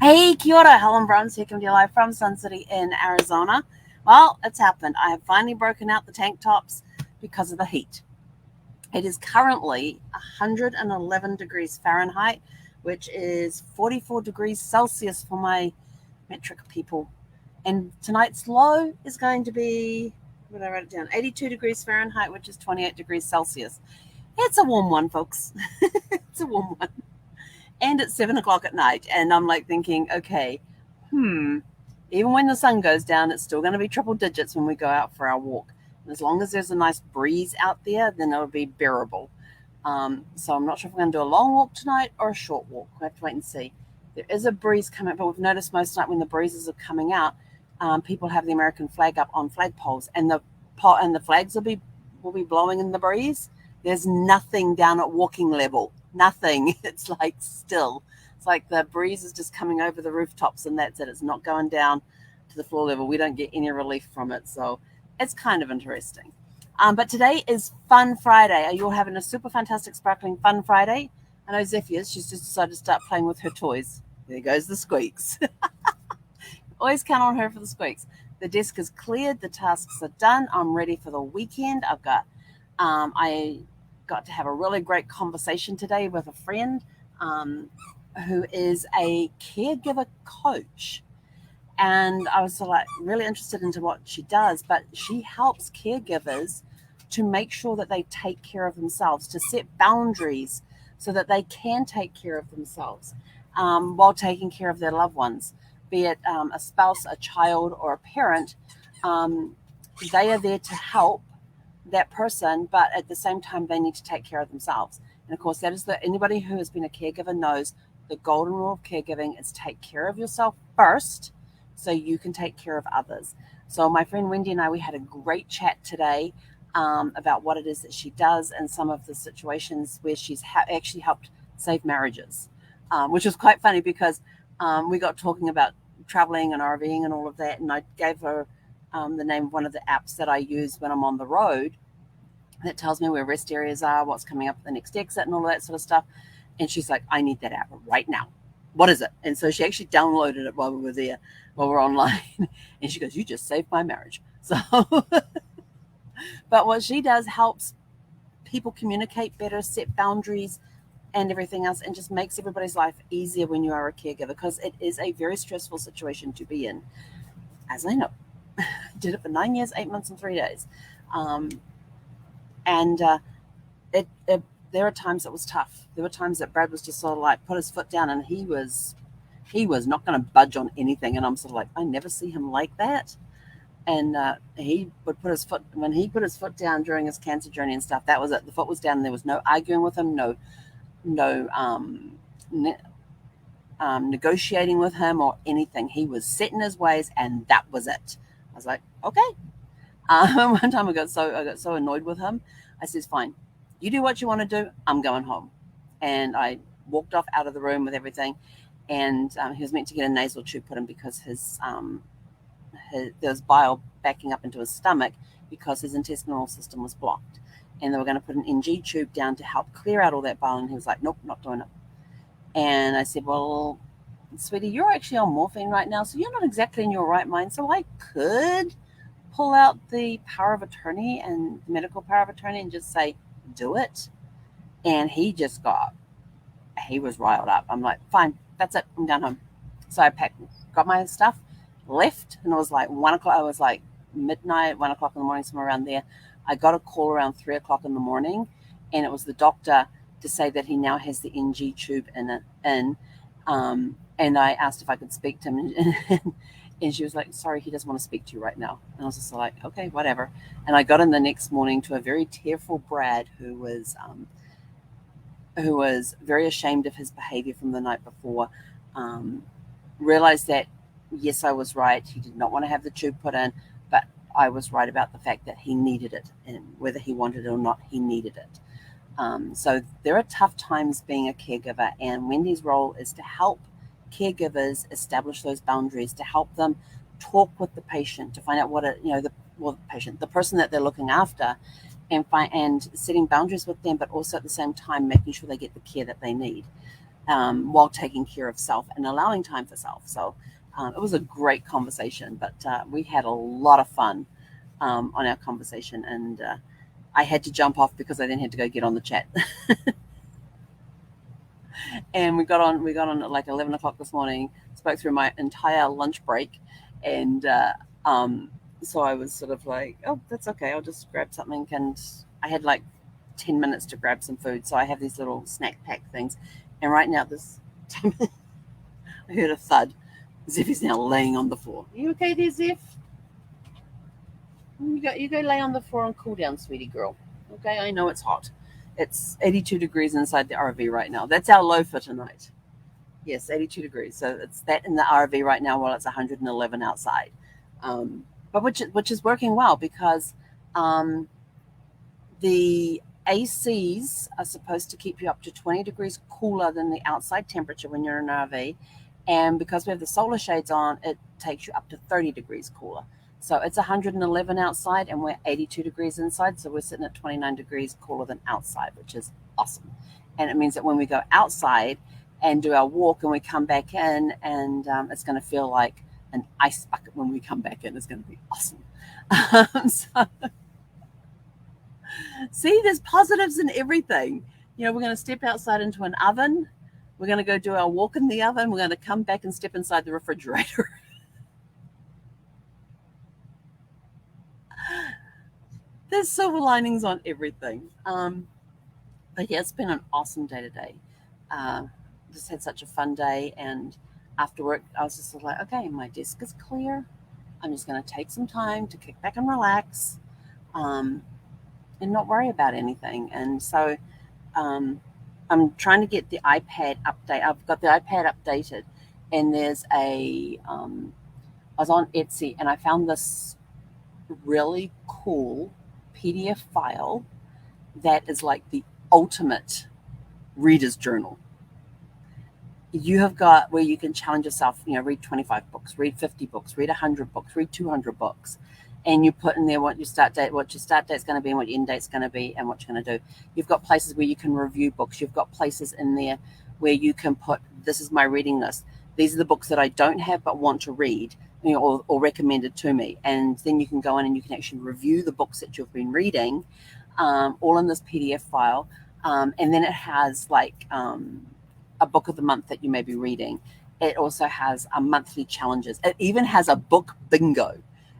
Hey, kia ora, Helen Brahms here, coming to you live from Sun City in Arizona. Well, it's happened. I have finally broken out the tank tops because of the heat. It is currently 111 degrees Fahrenheit, which is 44 degrees Celsius for my metric people. And tonight's low is going to be, what did I write it down? 82 degrees Fahrenheit, which is 28 degrees Celsius. It's a warm one, folks. It's a warm one. And it's 7 o'clock at night. And I'm like thinking, okay, even when the sun goes down, it's still going to be triple digits when we go out for our walk. And as long as there's a nice breeze out there, then it'll be bearable. So I'm not sure if we're going to do a long walk tonight or a short walk. We'll have to wait and see. There is a breeze coming, but we've noticed most night when the breezes are coming out, people have the American flag up on flagpoles, and the flags will be blowing in the breeze. There's nothing down at walking level. Nothing. It's like still. It's like the breeze is just coming over the rooftops, and that's it. It's not going down to the floor level. We don't get any relief from it. So it's kind of interesting. But today is Fun Friday. Are you all having a super fantastic, sparkling Fun Friday? I know Zephyr's. She's just decided to start playing with her toys. There goes the squeaks. Always count on her for the squeaks. The desk is cleared. The tasks are done. I'm ready for the weekend. I got to have a really great conversation today with a friend who is a caregiver coach. And I was sort of like really interested into what she does, but she helps caregivers to make sure that they take care of themselves, to set boundaries so that they can take care of themselves while taking care of their loved ones, be it a spouse, a child, or a parent. They are there to help that person, but at the same time, they need to take care of themselves. And of course, that is anybody who has been a caregiver knows the golden rule of caregiving is take care of yourself first so you can take care of others. So my friend Wendy and I, we had a great chat today about what it is that she does and some of the situations where she's actually helped save marriages, which was quite funny because we got talking about traveling and RVing and all of that, and I gave her the name of one of the apps that I use when I'm on the road that tells me where rest areas are, what's coming up at the next exit and all of that sort of stuff. And she's like, I need that app right now. What is it? And so she actually downloaded it while we were there, while we're online. And she goes, you just saved my marriage. So, but what she does helps people communicate better, set boundaries and everything else, and just makes everybody's life easier when you are a caregiver, because it is a very stressful situation to be in, as I know. Did it for 9 years, 8 months, and 3 days. There are times it was tough. There were times that Brad was just sort of like put his foot down, and he was not going to budge on anything. And I'm sort of like, I never see him like that. And he would put his foot, when he put his foot down during his cancer journey and stuff, that was it. The foot was down, and there was no arguing with him, no negotiating with him or anything. He was set in his ways, and that was it. I was like, okay. One time I got so annoyed with him. I says, fine, you do what you want to do. I'm going home. And I walked off out of the room with everything. And he was meant to get a nasal tube put in because there was bile backing up into his stomach because his intestinal system was blocked. And they were going to put an NG tube down to help clear out all that bile. And he was like, nope, not doing it. And I said, well, sweetie, you're actually on morphine right now, so you're not exactly in your right mind. So I could pull out the power of attorney and the medical power of attorney and just say, do it. And he was riled up. I'm like, fine, that's it. I'm going home. So I packed, got my stuff, left, and it was like 1 o'clock. I was like midnight, 1 o'clock in the morning, somewhere around there. I got a call around 3 o'clock in the morning, and it was the doctor to say that he now has the NG tube in. And I asked if I could speak to him, and she was like, sorry, he doesn't want to speak to you right now. And I was just like, okay, whatever. And I got in the next morning to a very tearful Brad who was very ashamed of his behavior from the night before, realized that, yes, I was right. He did not want to have the tube put in, but I was right about the fact that he needed it, and whether he wanted it or not, he needed it. So there are tough times being a caregiver, and Wendy's role is to help caregivers establish those boundaries, to help them talk with the patient, to find out what the person that they're looking after, and setting boundaries with them, but also at the same time making sure they get the care that they need, while taking care of self and allowing time for self. So it was a great conversation, but we had a lot of fun on our conversation, and I had to jump off because I then had to go get on the chat. And we got on at like 11 o'clock this morning, spoke through my entire lunch break, and so I was sort of like, oh, that's okay, I'll just grab something. And I had like 10 minutes to grab some food, so I have these little snack pack things. And right now, I heard a thud. Zeph is now laying on the floor. Are you okay there, Zeph? You go lay on the floor and cool down, sweetie girl. Okay, I know it's hot. It's 82 degrees inside the RV right now. That's our low for tonight. Yes, 82 degrees. So it's that in the RV right now while it's 111 outside. But which is working well, because the ACs are supposed to keep you up to 20 degrees cooler than the outside temperature when you're in an RV. And because we have the solar shades on, it takes you up to 30 degrees cooler. So it's 111 outside and we're 82 degrees inside. So we're sitting at 29 degrees cooler than outside, which is awesome. And it means that when we go outside and do our walk and we come back in, and it's going to feel like an ice bucket when we come back in. It's going to be awesome. So, see, there's positives in everything. We're going to step outside into an oven. We're going to go do our walk in the oven. We're going to come back and step inside the refrigerator. There's silver linings on everything. But yeah, it's been an awesome day today. Just had such a fun day, and after work, I was just like, okay, my desk is clear. I'm just going to take some time to kick back and relax, and not worry about anything. And so I'm trying to get the iPad update. I've got the iPad updated, and there's I was on Etsy, and I found this really cool PDF file that is like the ultimate reader's journal. You have got where you can challenge yourself, read 25 books, read 50 books, read 100 books, read 200 books. And you put in there what your start date's going to be, and what your end date's going to be, and what you're going to do. You've got places where you can review books. You've got places in there where you can put, this is my reading list. These are the books that I don't have but want to read, or recommended to me. And then you can go in and you can actually review the books that you've been reading, all in this PDF file. And then it has like a book of the month that you may be reading. It also has a monthly challenges. It even has a book bingo.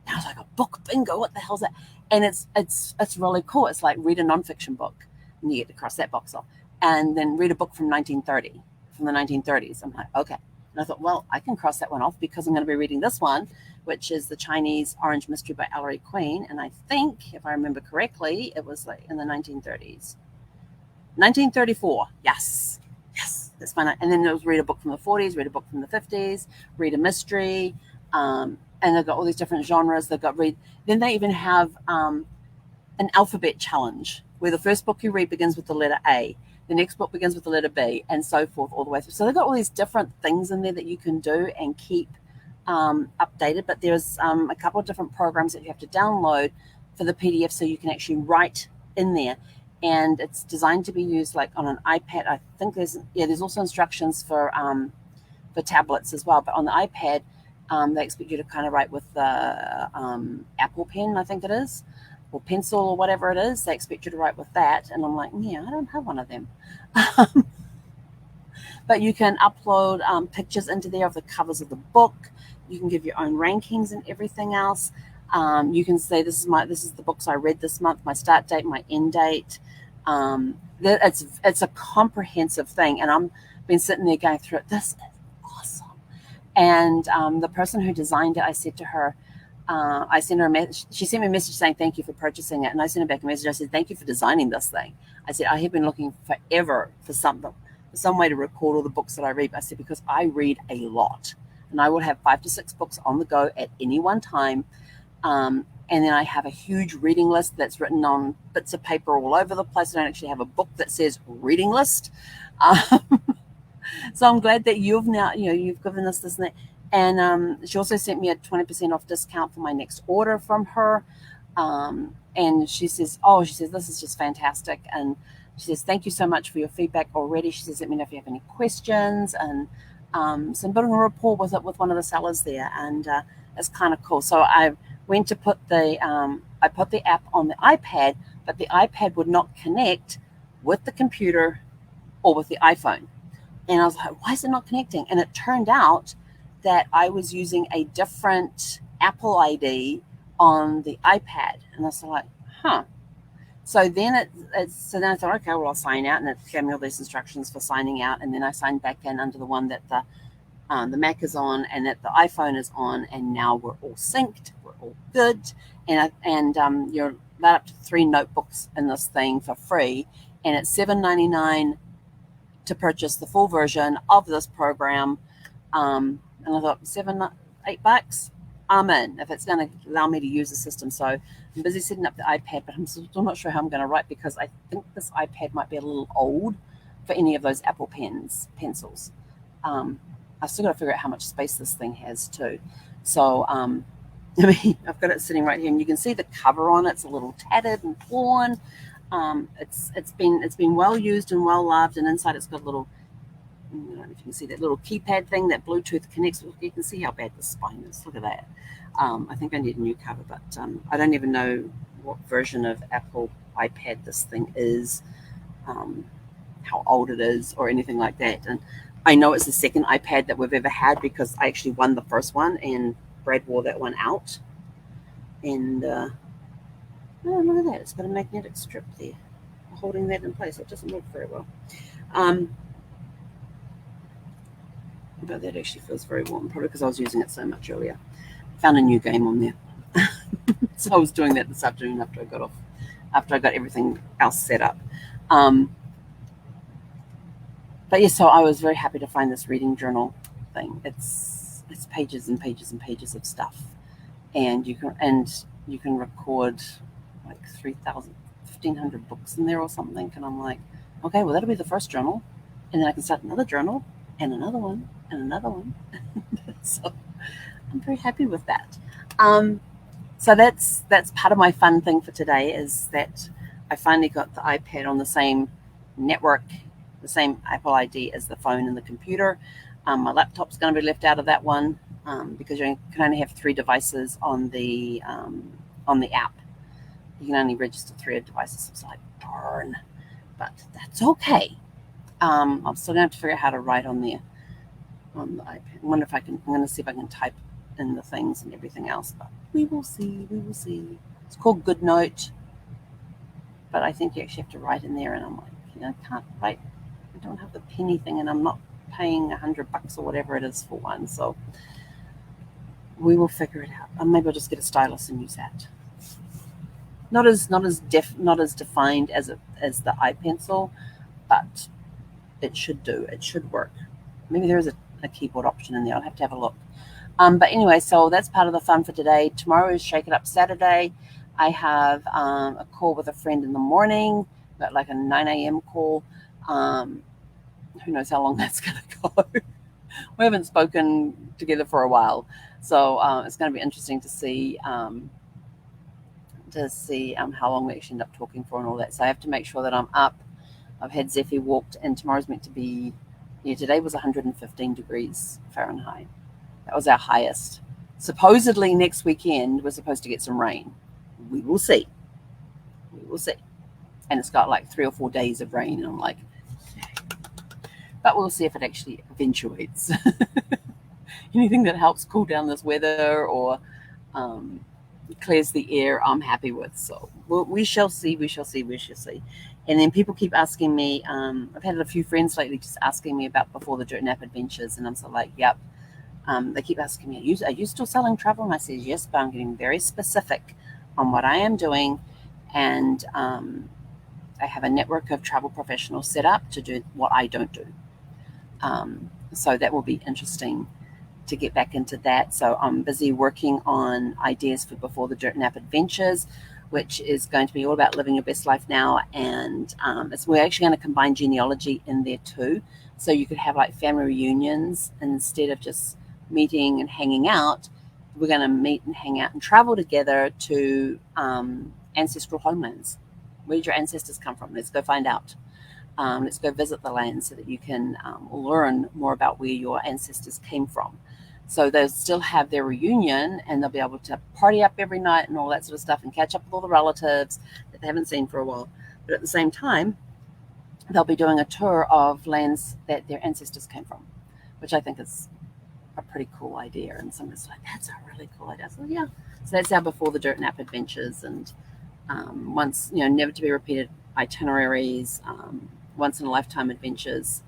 And I was like, a book bingo? What the hell's that? And it's really cool. It's like, read a nonfiction book, and you get to cross that box off. And then read a book from the 1930s. I'm like, okay. And I thought, well, I can cross that one off because I'm going to be reading this one, which is The Chinese Orange Mystery by Ellery Queen. And I think, if I remember correctly, it was like in the 1930s. 1934. Yes, that's fine. And then it was read a book from the 40s, read a book from the 50s, read a mystery. And they've got all these different genres. Then they even have an alphabet challenge where the first book you read begins with the letter A. The next book begins with the letter B, and so forth all the way through. So they've got all these different things in there that you can do and keep updated. But there's a couple of different programs that you have to download for the PDF so you can actually write in there. And it's designed to be used like on an iPad. I think there's also instructions for tablets as well. But on the iPad, they expect you to kind of write with the Apple Pen, I think it is, or pencil or whatever it is. They expect you to write with that. And I'm like, yeah, I don't have one of them. But you can upload pictures into there of the covers of the book. You can give your own rankings and everything else. You can say, this is the books I read this month, my start date, my end date. It's a comprehensive thing, and I've been sitting there going through it. This is awesome. And the person who designed it, I said to her, I sent her a message. She sent me a message saying thank you for purchasing it, and I sent her back a message. I said, thank you for designing this thing. I said, I have been looking forever for some way to record all the books that I read. I said, because I read a lot, and I will have 5 to 6 books on the go at any one time. And then I have a huge reading list that's written on bits of paper all over the place. I don't actually have a book that says reading list. So I'm glad that you've given us this and that. And she also sent me a 20% off discount for my next order from her. And and she says, this is just fantastic. And she says, thank you so much for your feedback already. She says, let me know if you have any questions. And so I'm building a rapport with one of the sellers there, and it's kind of cool. So I went to put the app on the iPad, but the iPad would not connect with the computer or with the iPhone. And I was like, why is it not connecting? And it turned out that I was using a different Apple ID on the iPad. And I was like, huh. So then I thought, okay, well, I'll sign out, and it gave me all these instructions for signing out. And then I signed back in under the one that the Mac is on and that the iPhone is on, and now we're all synced, we're all good. And you're allowed up to 3 notebooks in this thing for free, and it's $7.99 to purchase the full version of this program. And I thought, $8, I'm in, if it's going to allow me to use the system. So I'm busy setting up the iPad, but I'm still not sure how I'm going to write, because I think this iPad might be a little old for any of those Apple pencils. I've still got to figure out how much space this thing has too. So I've got it sitting right here, and you can see the cover on it. It's a little tattered and torn. It's been well used and well loved, and inside it's got a little, I don't know if you can see that little keypad thing that Bluetooth connects with. You can see how bad the spine is. Look at that. I think I need a new cover, but I don't even know what version of Apple iPad this thing is, how old it is, or anything like that. And I know it's the second iPad that we've ever had, because I actually won the first one, and Brad wore that one out. And oh, look at that. It's got a magnetic strip there holding that in place. It doesn't work very well. But that actually feels very warm, probably because I was using it so much earlier. Found a new game on there. So I was doing that this afternoon after I got everything else set up. But yes, so I was very happy to find this reading journal thing. It's pages and pages and pages of stuff, and you can record like 1,500 books in there or something. And I'm like, okay, well, that'll be the first journal, and then I can start another journal and another one and another one. So I'm very happy with that. So that's part of my fun thing for today, is that I finally got the iPad on the same network, the same Apple ID as the phone and the computer. My laptop's going to be left out of that one, because you can only have 3 devices on the app. You can only register 3 devices. It's like, darn, but that's okay. I'm still going to have to figure out how to write on the iPad. I wonder if I'm going to see if I can type in the things and everything else, but we will see. It's called GoodNote, but I think you actually have to write in there, and I'm like, I can't write. I don't have the penny thing, and I'm not paying $100 or whatever it is for one. So we will figure it out. Maybe I'll just get a stylus and use that. Not as defined as the iPencil, but it should do. It should work. Maybe there is a keyboard option in there. I'll have to have a look. But anyway, so that's part of the fun for today. Tomorrow is Shake It Up Saturday. I have a call with a friend in the morning, but like a 9 a.m. call. Who knows how long that's going to go. We haven't spoken together for a while, so it's going to be interesting to see how long we actually end up talking for and all that. So I have to make sure that I'm up. I've had Zephyr walked, and tomorrow's meant to be, today was 115 degrees Fahrenheit. That was our highest. Supposedly next weekend we're supposed to get some rain. We will see. And it's got like 3 or 4 days of rain, and I'm like, but we'll see if it actually eventuates. Anything that helps cool down this weather or clears the air, I'm happy with. So we shall see. And then people keep asking me, I've had a few friends lately just asking me about Before the Dirt Nap Adventures, and I'm so like, yep. They keep asking me, are you still selling travel? And I say, yes, but I'm getting very specific on what I am doing. And I have a network of travel professionals set up to do what I don't do. So that will be interesting to get back into that. So I'm busy working on ideas for Before the Dirt Nap Adventures, which is going to be all about living your best life now. And we're actually going to combine genealogy in there too. So you could have like family reunions, and instead of just meeting and hanging out, we're going to meet and hang out and travel together to ancestral homelands. Where did your ancestors come from? Let's go find out. Let's go visit the land so that you can learn more about where your ancestors came from. So they'll still have their reunion, and they'll be able to party up every night and all that sort of stuff, and catch up with all the relatives that they haven't seen for a while. But at the same time, they'll be doing a tour of lands that their ancestors came from, which I think is a pretty cool idea. And someone's like, that's a really cool idea. So yeah, so that's our Before the Dirt Nap adventures, and once, never to be repeated itineraries, once in a lifetime adventures.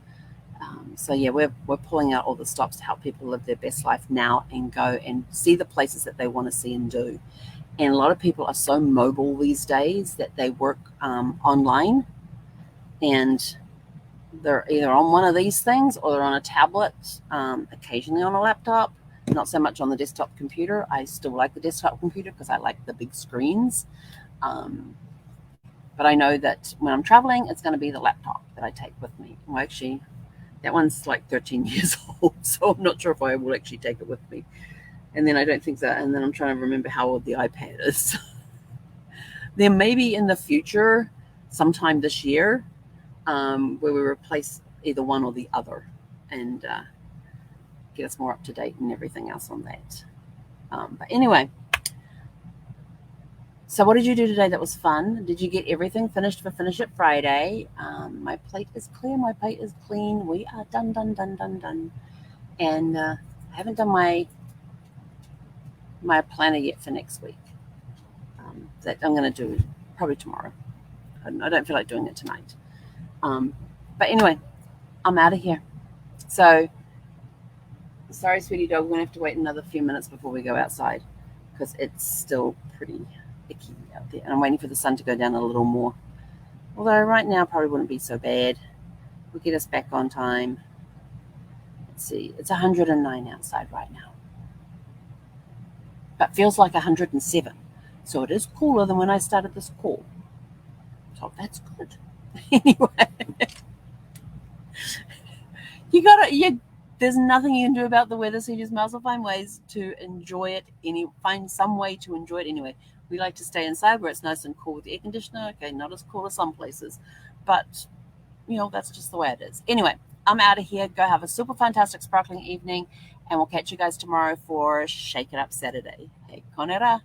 So yeah, we're pulling out all the stops to help people live their best life now and go and see the places that they want to see and do. And a lot of people are so mobile these days that they work online, and they're either on one of these things or they're on a tablet, occasionally on a laptop, not so much on the desktop computer. I still like the desktop computer because I like the big screens. But I know that when I'm traveling, it's going to be the laptop that I take with me. Well, actually, that one's like 13 years old, so I'm not sure if I will actually take it with me. And then I don't think that, and then I'm trying to remember how old the iPad is. Then maybe in the future, sometime this year, where we replace either one or the other, and get us more up to date and everything else on that. But anyway, so what did you do today that was fun? Did you get everything finished for Finish It Friday? My plate is clear. My plate is clean. We are done. And I haven't done my planner yet for next week. That I'm going to do probably tomorrow. I don't feel like doing it tonight. But anyway, I'm out of here. So, sorry, sweetie dog. We're going to have to wait another few minutes before we go outside because it's still pretty icky out there. And I'm waiting for the sun to go down a little more. Although right now probably wouldn't be so bad. We'll get us back on time. Let's see. It's 109 outside right now. But feels like 107. So it is cooler than when I started this call. So that's good. Anyway. There's nothing you can do about the weather, so you just might as well find ways to enjoy it. Find some way to enjoy it anyway. We like to stay inside where it's nice and cool with the air conditioner. Okay, not as cool as some places, but that's just the way it is. Anyway, I'm out of here. Go have a super fantastic sparkling evening, and we'll catch you guys tomorrow for Shake It Up Saturday. Hey, konera.